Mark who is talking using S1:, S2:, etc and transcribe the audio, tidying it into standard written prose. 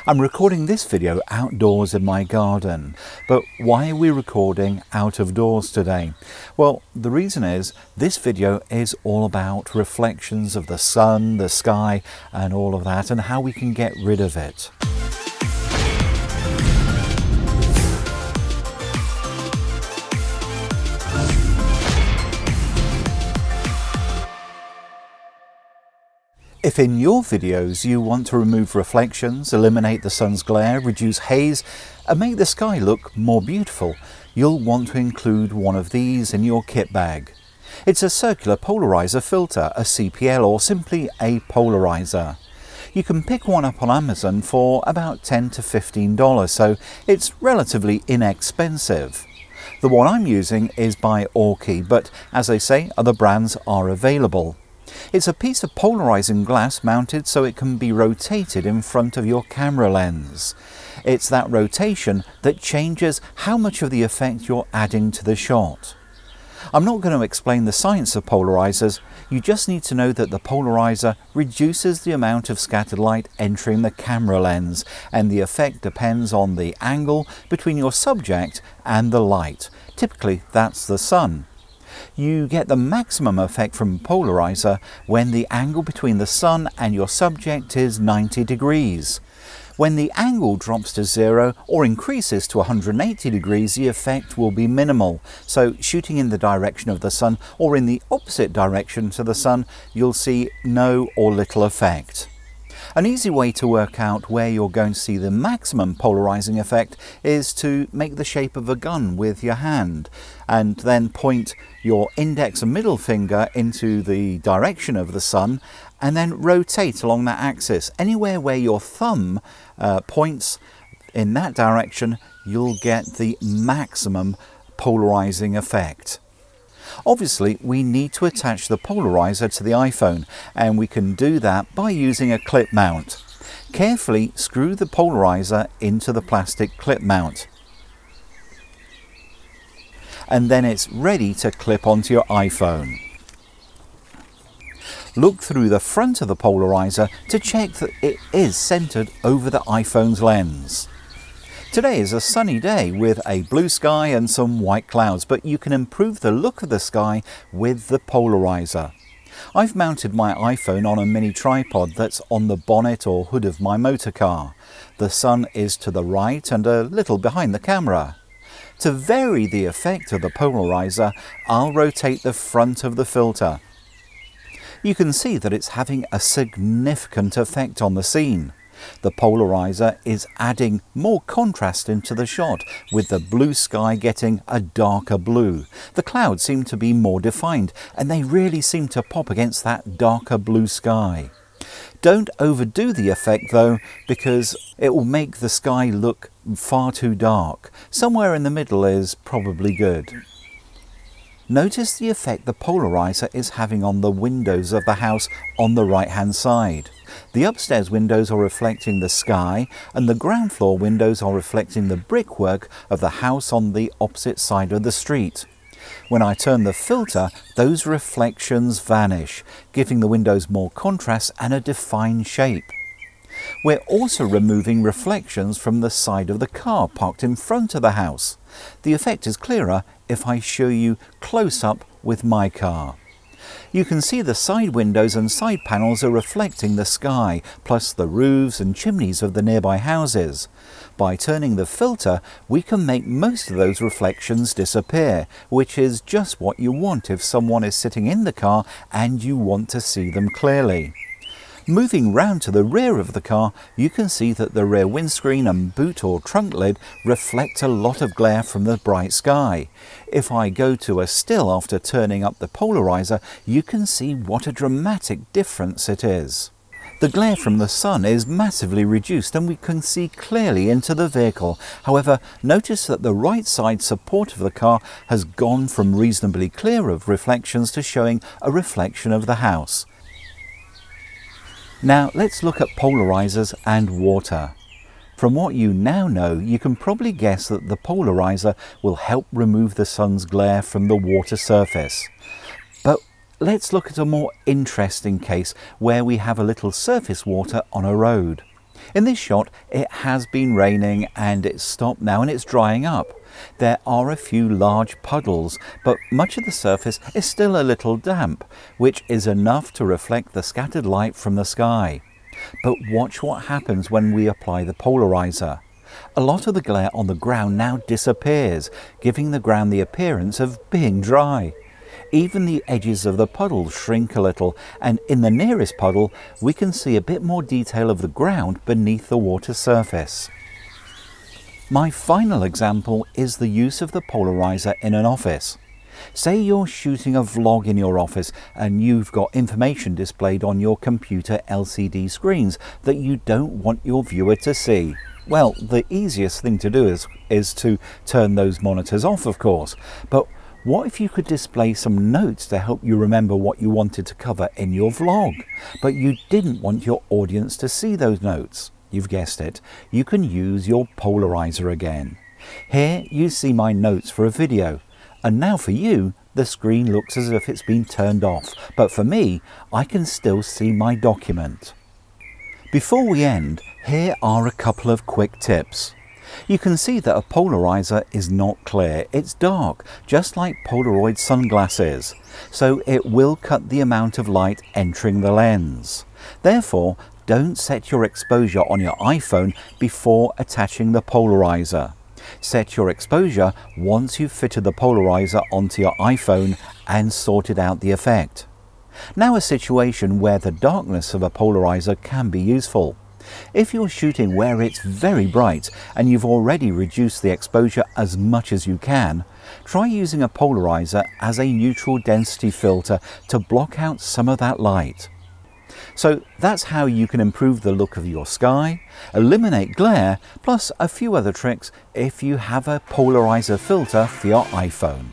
S1: I'm recording this video outdoors in my garden, but why are we recording out of doors today? Well, the reason is this video is all about reflections of the sun, the sky and all of that, and how we can get rid of it. If in your videos you want to remove reflections, eliminate the sun's glare, reduce haze and make the sky look more beautiful, you'll want to include one of these in your kit bag. It's a circular polarizer filter, a CPL, or simply a polarizer. You can pick one up on Amazon for about $10 to $15, so it's relatively inexpensive. The one I'm using is by Orky, but as I say, other brands are available. It's a piece of polarizing glass mounted so it can be rotated in front of your camera lens. It's that rotation that changes how much of the effect you're adding to the shot. I'm not going to explain the science of polarizers, you just need to know that the polarizer reduces the amount of scattered light entering the camera lens, and the effect depends on the angle between your subject and the light. Typically that's the sun. You get the maximum effect from polarizer when the angle between the sun and your subject is 90 degrees. When the angle drops to 0 or increases to 180 degrees, the effect will be minimal. So shooting in the direction of the sun or in the opposite direction to the sun, you'll see no or little effect. An easy way to work out where you're going to see the maximum polarizing effect is to make the shape of a gun with your hand and then point your index and middle finger into the direction of the sun and then rotate along that axis. Anywhere where your thumb points in that direction, you'll get the maximum polarizing effect. Obviously, we need to attach the polarizer to the iPhone, and we can do that by using a clip mount. Carefully screw the polarizer into the plastic clip mount, and then it's ready to clip onto your iPhone. Look through the front of the polarizer to check that it is centered over the iPhone's lens. Today is a sunny day with a blue sky and some white clouds, but you can improve the look of the sky with the polarizer. I've mounted my iPhone on a mini tripod that's on the bonnet or hood of my motor car. The sun is to the right and a little behind the camera. To vary the effect of the polarizer, I'll rotate the front of the filter. You can see that it's having a significant effect on the scene. The polarizer is adding more contrast into the shot, with the blue sky getting a darker blue. The clouds seem to be more defined, and they really seem to pop against that darker blue sky. Don't overdo the effect though, because it will make the sky look far too dark. Somewhere in the middle is probably good. Notice the effect the polarizer is having on the windows of the house on the right hand side. The upstairs windows are reflecting the sky, and the ground floor windows are reflecting the brickwork of the house on the opposite side of the street. When I turn the filter, those reflections vanish, giving the windows more contrast and a defined shape. We're also removing reflections from the side of the car parked in front of the house. The effect is clearer if I show you close up with my car. You can see the side windows and side panels are reflecting the sky, plus the roofs and chimneys of the nearby houses. By turning the filter, we can make most of those reflections disappear, which is just what you want if someone is sitting in the car and you want to see them clearly. Moving round to the rear of the car, you can see that the rear windscreen and boot or trunk lid reflect a lot of glare from the bright sky. If I go to a still after turning up the polarizer, you can see what a dramatic difference it is. The glare from the sun is massively reduced and we can see clearly into the vehicle. However, notice that the right side support of the car has gone from reasonably clear of reflections to showing a reflection of the house. Now let's look at polarizers and water. From what you now know, you can probably guess that the polarizer will help remove the sun's glare from the water surface. But let's look at a more interesting case where we have a little surface water on a road. In this shot, it has been raining and it's stopped now and it's drying up. There are a few large puddles, but much of the surface is still a little damp, which is enough to reflect the scattered light from the sky. But watch what happens when we apply the polarizer. A lot of the glare on the ground now disappears, giving the ground the appearance of being dry. Even the edges of the puddle shrink a little, and in the nearest puddle we can see a bit more detail of the ground beneath the water surface. My final example is the use of the polarizer in an office. Say you're shooting a vlog in your office and you've got information displayed on your computer LCD screens that you don't want your viewer to see. Well, the easiest thing to do is to turn those monitors off, of course. But what if you could display some notes to help you remember what you wanted to cover in your vlog, but you didn't want your audience to see those notes? You've guessed it, you can use your polarizer again. Here you see my notes for a video, and now for you, the screen looks as if it's been turned off, but for me, I can still see my document. Before we end, here are a couple of quick tips. You can see that a polarizer is not clear, it's dark, just like Polaroid sunglasses, so it will cut the amount of light entering the lens. Therefore, don't set your exposure on your iPhone before attaching the polarizer. Set your exposure once you've fitted the polarizer onto your iPhone and sorted out the effect. Now a situation where the darkness of a polarizer can be useful. If you're shooting where it's very bright and you've already reduced the exposure as much as you can, try using a polarizer as a neutral density filter to block out some of that light. So that's how you can improve the look of your sky, eliminate glare, plus a few other tricks if you have a polarizer filter for your iPhone.